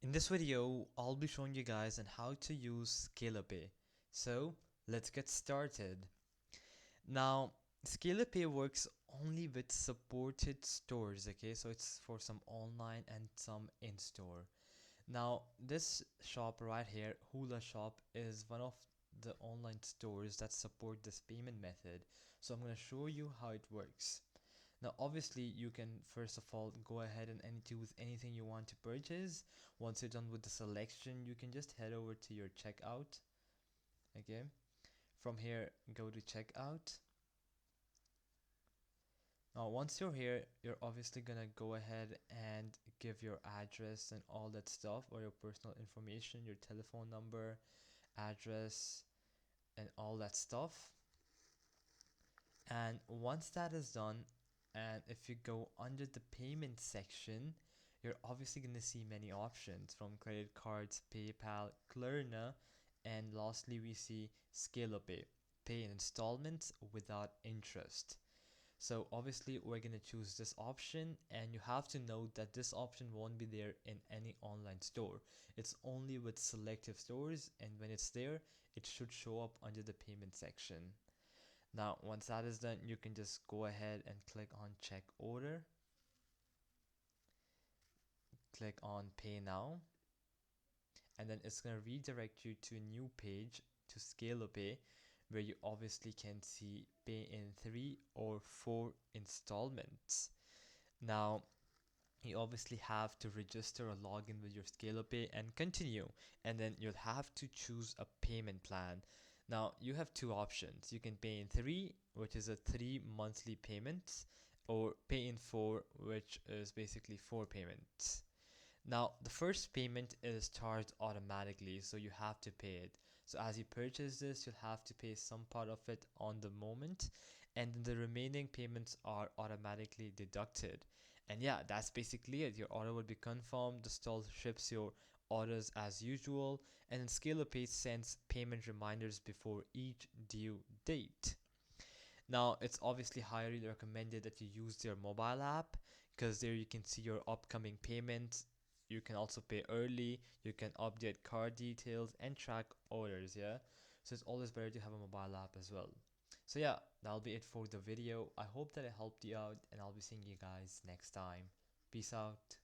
In this video, I'll be showing you guys on how to use Scalapay. So let's get started. Now, Scalapay works only with supported stores, okay? So it's for some online and some in-store. Now, this shop right here, Hula Shop, is one of the online stores that support this payment method. So I'm going to show you how it works. Now obviously you can first of all go ahead and choose anything you want to purchase. Once you're done with the selection, you can just head over to your checkout. Okay, from here go to checkout. Now once you're here, you're obviously gonna go ahead and give your address and all that stuff, or your personal information, your telephone number, address, and all that stuff. And once that is done, and if you go under the payment section, you're obviously going to see many options from credit cards, PayPal, Klarna, and lastly we see Scalapay, pay in installments without interest. So obviously we're going to choose this option, and you have to note that this option won't be there in any online store. It's only with selective stores, and when it's there, it should show up under the payment section. Now once that is done, you can just go ahead and click on check order, click on pay now, and then it's going to redirect you to a new page, to Scalapay, where you obviously can see pay in 3 or 4 installments. Now you obviously have to register or log in with your Scalapay and continue, and then you'll have to choose a payment plan. Now you have two options. You can pay in 3, which is a 3 monthly payments, or pay in 4, which is basically 4 payments. Now the first payment is charged automatically, so you have to pay it. So as you purchase this, you'll have to pay some part of it on the moment, and then the remaining payments are automatically deducted. And yeah, that's basically it. Your order will be confirmed, the store ships your orders as usual, and then Scalapay sends payment reminders before each due date. Now it's obviously highly recommended that you use their mobile app, because there you can see your upcoming payments. You can also pay early, you can update card details and track orders. Yeah, so it's always better to have a mobile app as well. So yeah, that'll be it for the video. I hope that it helped you out, and I'll be seeing you guys next time. Peace out.